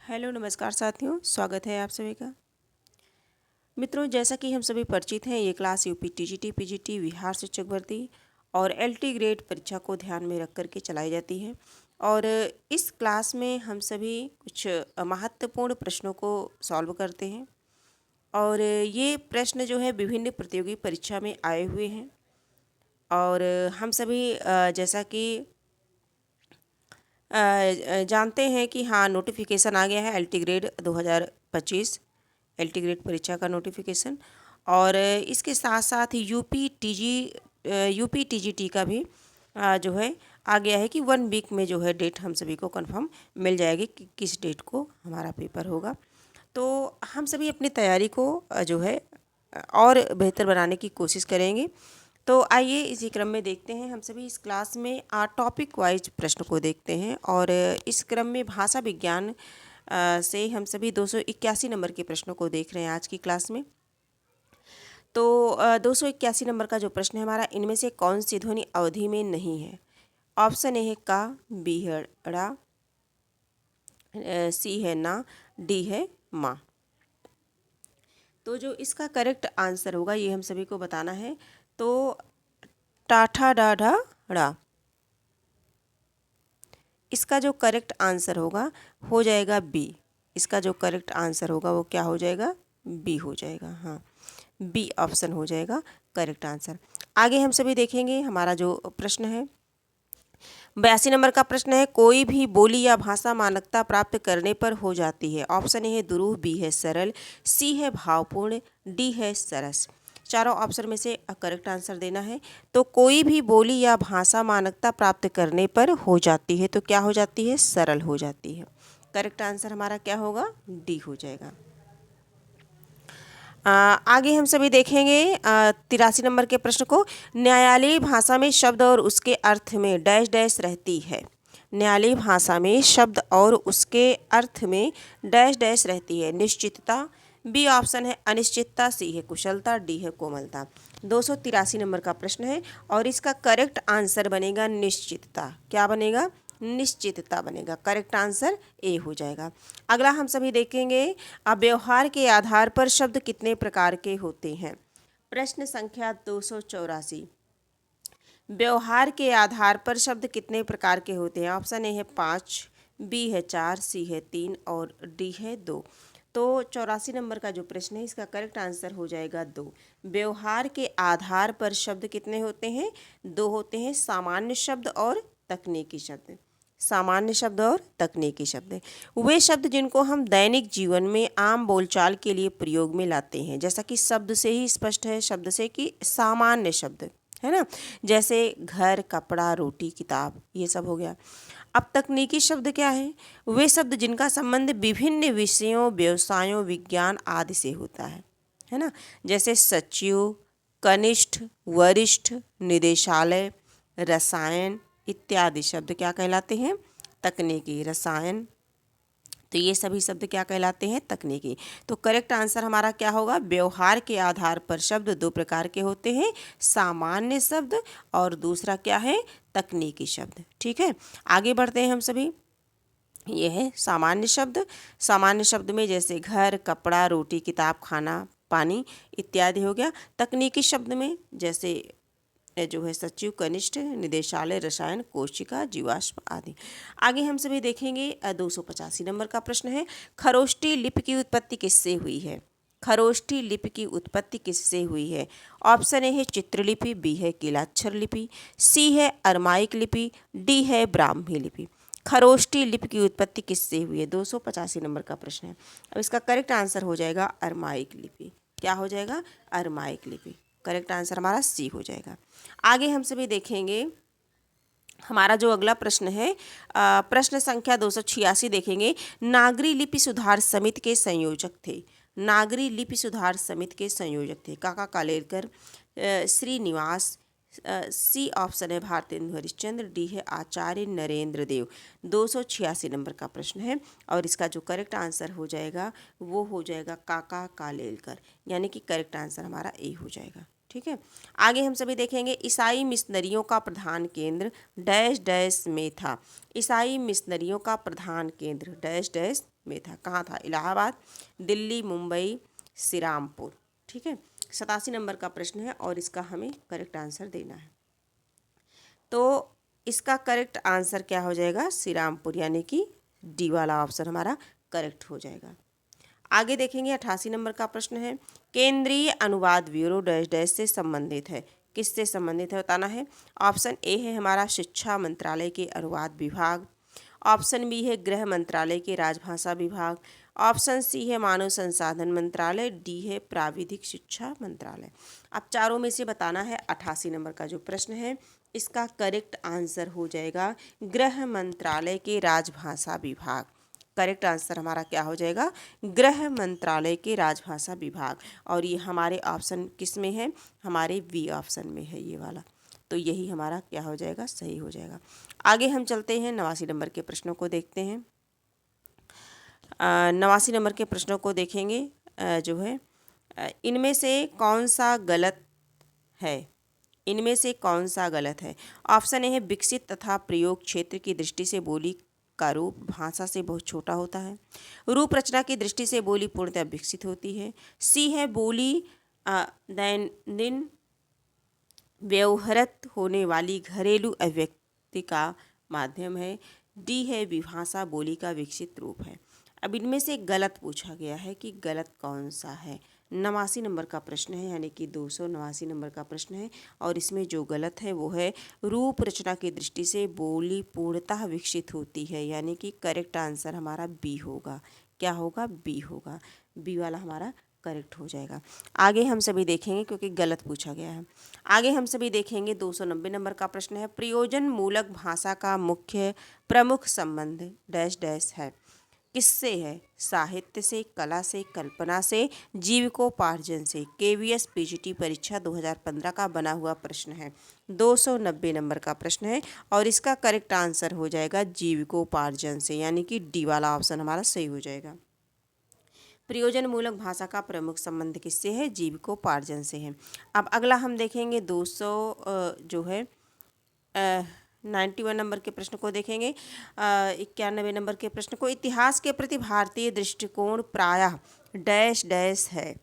Hello नमस्कार साथियों, स्वागत है आप सभी का। मित्रों, जैसा कि हम सभी परिचित हैं, ये class UP TGT PGT Bihar शिक्षक भर्ती और एलटी ग्रेड परीक्षा को ध्यान में रख कर के चलाई जाती है। और इस क्लास में हम सभी कुछ महत्वपूर्ण प्रश्नों को सॉल्व करते हैं। और ये प्रश्न जो है विभिन्न प्रतियोगी परीक्षा में आए हुए हैं। और हम सभी जैसा कि जानते हैं कि हाँ, नोटिफिकेशन आ गया है एलटी ग्रेड 2025 एलटी ग्रेड परीक्षा का नोटिफिकेशन। और इसके साथ साथ यूपी टीजीटी का भी जो है आ गया है कि 1 वीक में जो है डेट हम सभी को कंफर्म मिल जाएगी कि किस डेट को हमारा पेपर होगा। तो हम सभी अपनी तैयारी को जो है और बेहतर बनाने की कोशिश करेंगे। तो आइए इसी क्रम में देखते हैं, हम सभी इस क्लास में टॉपिक वाइज प्रश्न को देखते हैं। और इस क्रम में भाषा विज्ञान से हम सभी 281 नंबर के प्रश्नों को देख रहे हैं आज की क्लास में। तो 281 नंबर का जो प्रश्न है हमारा, इनमें से कौन सी ध्वनि अवधि में नहीं है? ऑप्शन ए है का, बी है ड़ा, सी है ना, डी है माँ। तो जो इसका करेक्ट आंसर होगा ये हम सभी को बताना है। तो टाठा डाढ़ा ड़ा, इसका जो करेक्ट आंसर होगा हो जाएगा बी। इसका जो करेक्ट आंसर होगा वो क्या हो जाएगा? बी हो जाएगा। हाँ, बी ऑप्शन हो जाएगा करेक्ट आंसर। आगे हम सभी देखेंगे हमारा जो प्रश्न है, 82 नंबर का प्रश्न है, कोई भी बोली या भाषा मानकता प्राप्त करने पर हो जाती है। ऑप्शन ए है दुरूह, बी है सरल, सी है भावपूर्ण, डी है सरस। चारों ऑप्शन में से करेक्ट आंसर देना है। तो कोई भी बोली या भाषा मानकता प्राप्त करने पर हो जाती है, तो क्या हो जाती है? सरल हो जाती है। करेक्ट आंसर हमारा क्या होगा? डी हो जाएगा। आगे हम सभी देखेंगे 83 नंबर के प्रश्न को, न्यायालयी भाषा में शब्द और उसके अर्थ में डैश डैश रहती है। न्यायालयी भाषा में शब्द और उसके अर्थ में डैश डैश रहती है। निश्चितता, बी ऑप्शन है अनिश्चितता, सी है कुशलता, डी है कोमलता। 283 नंबर का प्रश्न है और इसका करेक्ट आंसर बनेगा निश्चितता। क्या बनेगा? निश्चितता बनेगा। करेक्ट आंसर ए हो जाएगा। अगला हम सभी देखेंगे, अब व्यवहार के आधार पर शब्द कितने प्रकार के होते हैं? प्रश्न संख्या 284, व्यवहार के आधार पर शब्द कितने प्रकार के होते हैं? ऑप्शन ए है 5, बी है 4, सी है 3 और डी है 2। तो 84 नंबर का जो प्रश्न है इसका करेक्ट आंसर हो जाएगा 2। व्यवहार के आधार पर शब्द कितने होते हैं? 2 होते हैं, सामान्य शब्द और तकनीकी शब्द। सामान्य शब्द और तकनीकी शब्द वे शब्द जिनको हम दैनिक जीवन में आम बोलचाल के लिए प्रयोग में लाते हैं। जैसा कि शब्द से ही स्पष्ट है, शब्द से कि सामान्य शब्द है ना, जैसे घर, कपड़ा, रोटी, किताब, ये सब हो गया। अब तकनीकी शब्द क्या है? वे शब्द जिनका संबंध विभिन्न विषयों, व्यवसायों, विज्ञान आदि से होता है ना, जैसे सचिव, कनिष्ठ, वरिष्ठ, निदेशालय, रसायन इत्यादि शब्द क्या कहलाते हैं? तकनीकी। रसायन, तो ये सभी शब्द क्या कहलाते हैं? तकनीकी। तो करेक्ट आंसर हमारा क्या होगा? व्यवहार के आधार पर शब्द 2 प्रकार के होते हैं, सामान्य शब्द और दूसरा क्या है? तकनीकी शब्द। ठीक है, आगे बढ़ते हैं हम सभी। ये है सामान्य शब्द। सामान्य शब्द में जैसे घर, कपड़ा, रोटी, किताब, खाना, पानी इत्यादि हो गया। तकनीकी शब्द में जैसे जो है सचिव, कनिष्ठ, निदेशालय, रसायन, कोशिका, जीवाश्म आदि। आगे हम सभी देखेंगे 285 नंबर का प्रश्न है, खरोष्ठी लिपि की उत्पत्ति किससे हुई है? खरोष्ठी लिपि की उत्पत्ति किससे हुई है? ऑप्शन ए है चित्रलिपि, बी है कीलाक्षर लिपि, सी है अरमाइक लिपि, डी है ब्राह्मी लिपि। खरोष्ठी लिपि की उत्पत्ति किससे हुई है? 285 नंबर का प्रश्न है। अब इसका करेक्ट आंसर हो जाएगा अरमाइक लिपि। क्या हो जाएगा? अरमाइक लिपि। करेक्ट आंसर हमारा सी हो जाएगा। आगे हम सभी देखेंगे हमारा जो अगला प्रश्न है, प्रश्न संख्या 286 देखेंगे, नागरी लिपि सुधार समिति के संयोजक थे। नागरी लिपि सुधार समिति के संयोजक थे काका कालेलकर, श्रीनिवास, सी ऑप्शन है भारतेंदु हरिश्चंद्र, डी है आचार्य नरेंद्र देव। 286 नंबर का प्रश्न है और इसका जो करेक्ट आंसर हो जाएगा वो हो जाएगा काका कालेलकर, यानी कि करेक्ट आंसर हमारा ए हो जाएगा। ठीक है। आगे हम सभी देखेंगे ईसाई मिशनरियों का प्रधान केंद्र डैश डैश में था। ईसाई मिशनरियों का प्रधान केंद्र डैश डैश में था। कहाँ था? इलाहाबाद, दिल्ली, मुंबई, श्रीरामपुर। ठीक है। 87 नंबर का प्रश्न है और इसका हमें करेक्ट आंसर देना है। तो इसका करेक्ट आंसर क्या हो जाएगा? श्रीरामपुर, यानी कि डी वाला ऑप्शन हमारा करेक्ट हो जाएगा। आगे देखेंगे 88 नंबर का प्रश्न है केंद्रीय अनुवाद ब्यूरो डैश डैश से संबंधित है। किससे संबंधित है बताना है। ऑप्शन ए है हमारा शिक्षा मंत्रालय के अनुवाद विभाग, ऑप्शन बी है गृह मंत्रालय के राजभाषा विभाग, ऑप्शन सी है मानव संसाधन मंत्रालय, डी है प्राविधिक शिक्षा मंत्रालय। अब चारों में से बताना है। 88 नंबर का जो प्रश्न है इसका करेक्ट आंसर हो जाएगा गृह मंत्रालय के राजभाषा विभाग। करेक्ट आंसर हमारा क्या हो जाएगा? गृह मंत्रालय के राजभाषा विभाग। और ये हमारे ऑप्शन किस में है? हमारे बी ऑप्शन में है ये वाला। तो यही हमारा क्या हो जाएगा? सही हो जाएगा। आगे हम चलते हैं 89 नंबर के प्रश्नों को देखते हैं। 89 नंबर के प्रश्नों को देखेंगे। जो है इनमें से कौन सा गलत है? इनमें से कौन सा गलत है? ऑप्शन ए है विकसित तथा प्रयोग क्षेत्र की दृष्टि से बोली का रूप भाषा से बहुत छोटा होता है। रूप रचना की दृष्टि से बोली पूर्णतः विकसित होती है। सी है बोली दैनंदिन व्यवहृत होने वाली घरेलू अभिव्यक्ति का माध्यम है। डी है विभाषा बोली का विकसित रूप है। अब इनमें से गलत पूछा गया है कि गलत कौन सा है। 89 नंबर का प्रश्न है, यानी कि 289 नंबर का प्रश्न है। और इसमें जो गलत है वो है रूप रचना की दृष्टि से बोली पूर्णतः विकसित होती है, यानी कि करेक्ट आंसर हमारा बी होगा। क्या होगा? बी होगा। बी वाला हमारा करेक्ट हो जाएगा। आगे हम सभी देखेंगे क्योंकि गलत पूछा गया है। आगे हम सभी देखेंगे 290 नंबर का प्रश्न है प्रयोजन मूलक भाषा का मुख्य प्रमुख संबंध डैश डैश है। किससे है? साहित्य से, कला से, कल्पना से, जीविकोपार्जन से। केवीएस पीजीटी परीक्षा 2015 का बना हुआ प्रश्न है। 290 नंबर का प्रश्न है और इसका करेक्ट आंसर हो जाएगा जीविकोपार्जन से, यानी कि डी वाला ऑप्शन हमारा सही हो जाएगा। प्रयोजन मूलक भाषा का प्रमुख संबंध किससे है? जीविकोपार्जन से है। अब अगला हम देखेंगे 200 जो है 91 नंबर के प्रश्न को देखेंगे। 91 नंबर के प्रश्न को इतिहास के प्रति भारतीय दृष्टिकोण प्रायः डैश डैश है।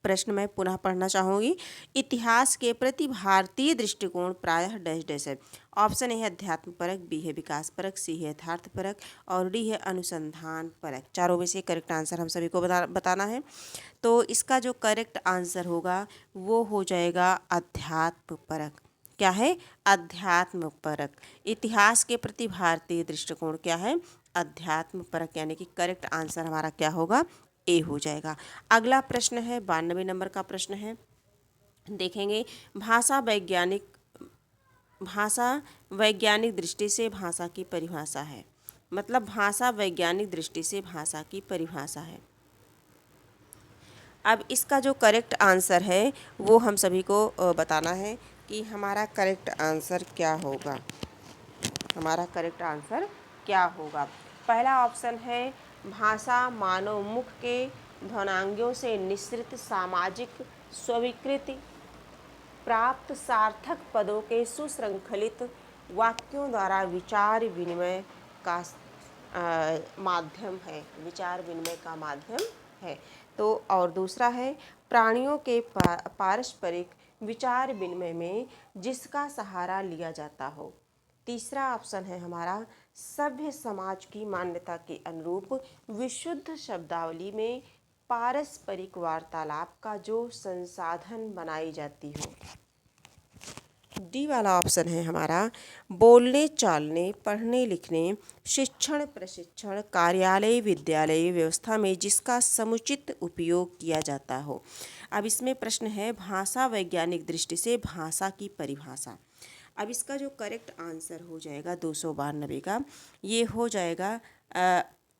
प्रश्न मैं पुनः पढ़ना चाहूँगी। इतिहास के प्रति भारतीय दृष्टिकोण प्रायः डैश डैश है। ऑप्शन ए है अध्यात्म परक, बी है विकास परक, सी है यथार्थ परक और डी है अनुसंधान परक। चारों में से करेक्ट आंसर हम सभी को बताना है। तो इसका जो करेक्ट आंसर होगा वो हो जाएगा अध्यात्म परक। क्या है? अध्यात्म परक। इतिहास के प्रति भारतीय दृष्टिकोण क्या है? अध्यात्म परक, यानी कि करेक्ट आंसर हमारा क्या होगा? ए हो जाएगा। अगला प्रश्न है 92 नंबर का प्रश्न है। देखेंगे भाषा वैज्ञानिक दृष्टि से भाषा की परिभाषा है। मतलब भाषा वैज्ञानिक दृष्टि से भाषा की परिभाषा है। अब इसका जो करेक्ट आंसर है वो हम सभी को बताना है कि हमारा करेक्ट आंसर क्या होगा। हमारा करेक्ट आंसर क्या होगा? पहला ऑप्शन है भाषा मानव मुख के ध्वनांगों से निःसृत सामाजिक स्वीकृति प्राप्त सार्थक पदों के सुशृंखलित वाक्यों द्वारा विचार विनिमय का माध्यम है। विचार विनिमय का माध्यम है। तो और दूसरा है प्राणियों के पारस्परिक विचार विनिमय में जिसका सहारा लिया जाता हो। तीसरा ऑप्शन है हमारा सभ्य समाज की मान्यता के अनुरूप विशुद्ध शब्दावली में पारस्परिक वार्तालाप का जो संसाधन बनाई जाती हो। डी वाला ऑप्शन है हमारा बोलने चालने पढ़ने लिखने शिक्षण प्रशिक्षण कार्यालय विद्यालय व्यवस्था में जिसका समुचित उपयोग किया जाता हो। अब इसमें प्रश्न है भाषा वैज्ञानिक दृष्टि से भाषा की परिभाषा। अब इसका जो करेक्ट आंसर हो जाएगा 292 का ये हो जाएगा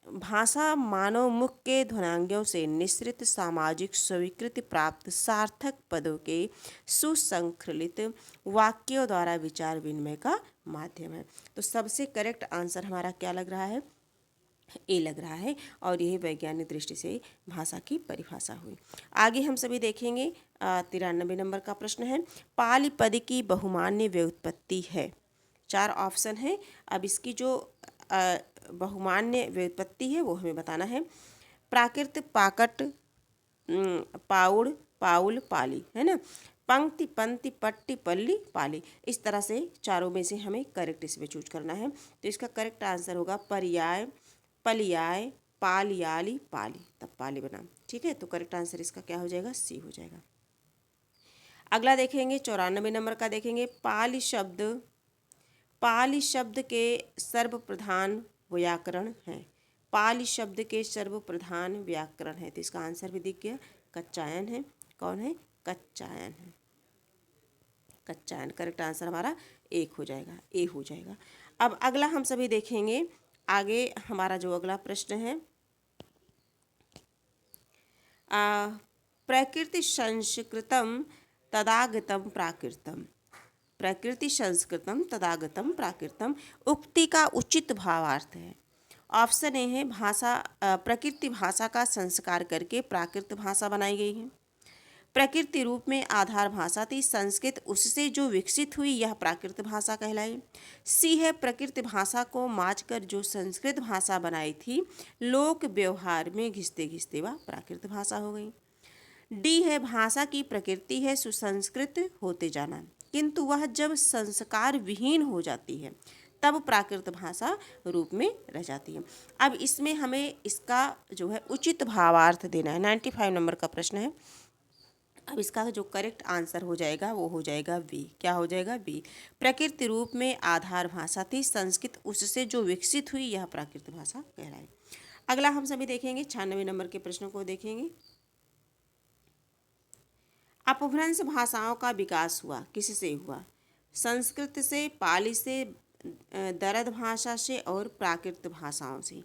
भाषा मानव मुख के ध्वनांगों से निःसृत सामाजिक स्वीकृति प्राप्त सार्थक पदों के सुसंखलित वाक्यों द्वारा विचार विनिमय का माध्यम है। तो सबसे करेक्ट आंसर हमारा क्या लग रहा है? ए लग रहा है और यही वैज्ञानिक दृष्टि से भाषा की परिभाषा हुई। आगे हम सभी देखेंगे 93 नंबर का प्रश्न है, पाली पद की बहुमान्य व्युत्पत्ति है। 4 ऑप्शन है। अब इसकी जो बहुमान्य व्युत्पत्ति है वो हमें बताना है। प्राकृत, पाकट, पाउड़, पाउल, पाली, है ना। पंक्ति, पंक्ति, पट्टी, पल्ली, पाली। इस तरह से चारों में से हमें करेक्ट इसमें चूज करना है। तो इसका करेक्ट आंसर होगा पर्याय, पलियाय, पालियाली, पाली, तब पाली बना। ठीक है, तो करेक्ट आंसर इसका क्या हो जाएगा, सी हो जाएगा। अगला देखेंगे 94 नंबर का देखेंगे, पाली शब्द के सर्वप्रधान व्याकरण है। पाली शब्द के सर्वप्रधान व्याकरण है, तो इसका आंसर भी दिख गया, कच्चायन है। कौन है, कच्चायन है। कच्चायन करेक्ट आंसर हमारा एक हो जाएगा, ए हो जाएगा। अब अगला हम सभी देखेंगे, आगे हमारा जो अगला प्रश्न है, प्रकृति संस्कृतम तदागतम प्राकृतम। प्रकृति संस्कृतम तदागतम प्राकृतम उक्ति का उचित भावार्थ है। ऑप्शन ए है, प्रकृति भाषा का संस्कार करके प्राकृत भाषा बनाई गई है। प्रकृति रूप में आधार भाषा थी संस्कृत, उससे जो विकसित हुई यह प्राकृत भाषा कहलाई। सी है, प्रकृति भाषा को माँचकर जो संस्कृत भाषा बनाई थी लोक व्यवहार में घिसते घिसते वह प्राकृत भाषा हो गई। डी है, भाषा की प्रकृति है सुसंस्कृत होते जाना, किंतु वह जब संस्कार विहीन हो जाती है तब प्राकृत भाषा रूप में रह जाती है। अब इसमें हमें इसका जो है उचित भावार्थ देना है। 95 नंबर का प्रश्न है। अब इसका जो करेक्ट आंसर हो जाएगा वो हो जाएगा बी। क्या हो जाएगा, बी। प्रकृति रूप में आधार भाषा थी संस्कृत, उससे जो विकसित हुई यह प्राकृत भाषा कहलाई। अगला हम सभी देखेंगे 96 नंबर के प्रश्नों को देखेंगे। अपभ्रंश भाषाओं का विकास हुआ, किससे हुआ? संस्कृत से, पाली से, दरद भाषा से और प्राकृत भाषाओं से।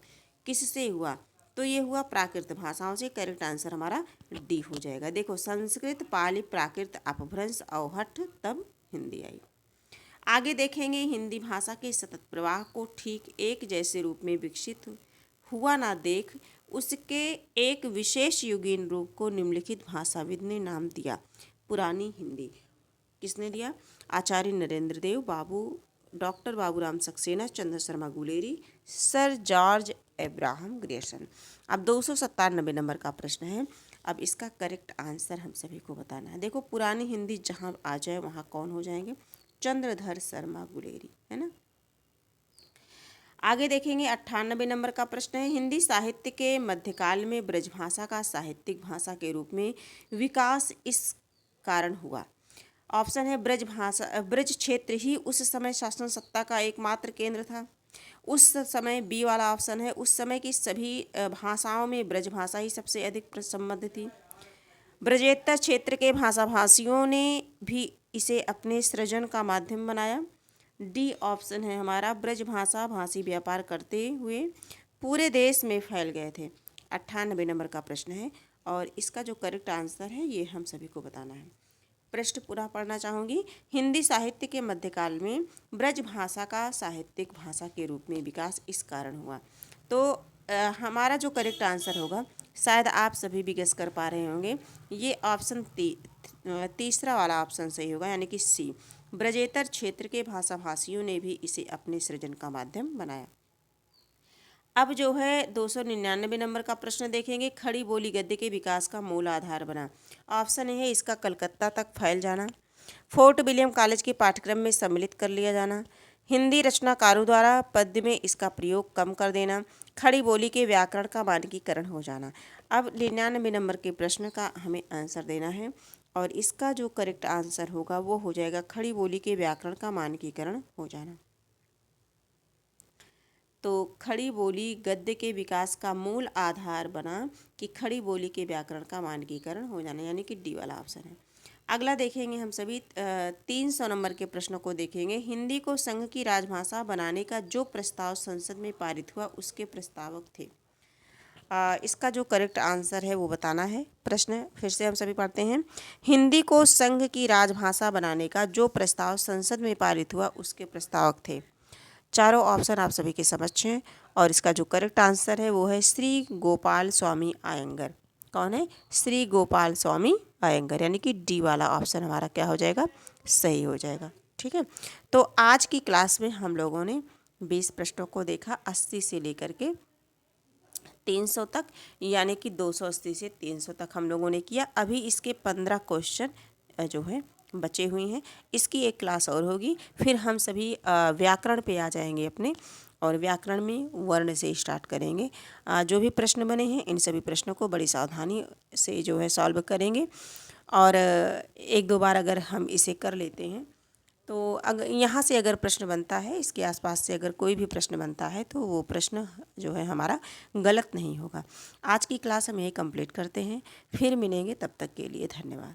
किससे हुआ? तो ये हुआ प्राकृत भाषाओं से। करेक्ट आंसर हमारा डी हो जाएगा। देखो, संस्कृत, पाली, प्राकृत, अपभ्रंश, अवहट्ठ, तब हिंदी आई। आगे देखेंगे, हिंदी भाषा के सतत प्रवाह को ठीक एक जैसे रूप में विकसित हुआ ना देख उसके एक विशेष युगीन रूप को निम्नलिखित भाषाविद ने नाम दिया। पुरानी हिंदी। किसने दिया? Acharya Narendra Dev, doctor Baburam Saxena, Chandra Sharma Guleri, sir George Abraham Grierson. अब 297 नंबर का प्रश्न है। अब इसका करेक्ट आंसर हम सभी को बताना है। देखो, पुरानी हिंदी जहाँ आ जाए वहाँ कौन हो जाएंगे? चंद्रधर शर्मा गुलेरी, है ना। आगे देखेंगे 98 नंबर का प्रश्न है। हिंदी साहित्य के मध्यकाल में ब्रजभाषा का साहित्यिक भाषा के रूप में विकास इस कारण हुआ। ऑप्शन है, ब्रज क्षेत्र ही उस समय शासन सत्ता का एकमात्र केंद्र था। उस समय, बी वाला ऑप्शन है, उस समय की सभी भाषाओं में ब्रजभाषा ही सबसे अधिक संबद्ध थी। ब्रजेतर क्षेत्र के भाषाभाषियों ने भी इसे अपने सृजन का माध्यम बनाया। डी ऑप्शन है हमारा, ब्रजभाषा भाषी व्यापार करते हुए पूरे देश में फैल गए थे। 98 नंबर का प्रश्न है और इसका जो करेक्ट आंसर है ये हम सभी को बताना है। प्रश्न पूरा पढ़ना चाहूँगी। हिंदी साहित्य के मध्यकाल में ब्रज भाषा का साहित्यिक भाषा के रूप में विकास इस कारण हुआ। तो हमारा जो करेक्ट आंसर होगा, शायद आप सभी भी गेस कर पा रहे होंगे, ये ऑप्शन तीसरा वाला ऑप्शन सही होगा, यानी कि सी। ब्रजेतर क्षेत्र के भाषाभाषियों ने भी इसे अपने सृजन का माध्यम बनाया। अब जो है 299 नंबर का प्रश्न देखेंगे। खड़ी बोली गद्य के विकास का मूल आधार बना। ऑप्शन है इसका कलकत्ता तक फैल जाना, फोर्ट विलियम कॉलेज के पाठ्यक्रम में सम्मिलित कर लिया जाना, हिंदी रचनाकारों द्वारा पद्य में इसका प्रयोग कम कर देना, खड़ी बोली के व्याकरण का मानकीकरण हो जाना। अब 99 नंबर के प्रश्न का हमें आंसर देना है और इसका जो करेक्ट आंसर होगा वो हो जाएगा खड़ी बोली के व्याकरण का मानकीकरण हो जाना। तो खड़ी बोली गद्य के विकास का मूल आधार बना कि खड़ी बोली के व्याकरण का मानकीकरण हो जाना, यानी कि डी वाला ऑप्शन है। अगला देखेंगे हम सभी 300 नंबर के प्रश्नों को देखेंगे। हिंदी को संघ की राजभाषा बनाने का जो प्रस्ताव संसद में पारित हुआ उसके प्रस्तावक थे। इसका जो करेक्ट आंसर है वो बताना है। प्रश्न फिर से हम सभी पढ़ते हैं। हिंदी को संघ की राजभाषा बनाने का जो प्रस्ताव संसद में पारित हुआ उसके प्रस्तावक थे। चारों ऑप्शन आप सभी के समक्ष हैं और इसका जो करेक्ट आंसर है वो है श्री गोपाल स्वामी अयंगर। कौन है? श्री गोपाल स्वामी अयंगर, यानी कि डी वाला ऑप्शन हमारा क्या हो जाएगा? सही हो जाएगा। ठीक है, तो आज की क्लास में हम लोगों ने 20 प्रश्नों को देखा, 80 से लेकर के 300 तक, यानी कि 280 से 300 तक हम लोगों ने किया। अभी इसके 15 क्वेश्चन जो है बचे हुए हैं। इसकी एक क्लास और होगी, फिर हम सभी व्याकरण पे आ जाएंगे अपने, और व्याकरण में वर्ण से स्टार्ट करेंगे। जो भी प्रश्न बने हैं इन सभी प्रश्नों को बड़ी सावधानी से जो है सॉल्व करेंगे, और एक दो बार अगर हम इसे कर लेते हैं तो अगर यहाँ से अगर प्रश्न बनता है, इसके आसपास से अगर कोई भी प्रश्न बनता है तो वो प्रश्न जो है हमारा गलत नहीं होगा। आज की क्लास हम यही कंप्लीट करते हैं, फिर मिलेंगे, तब तक के लिए धन्यवाद।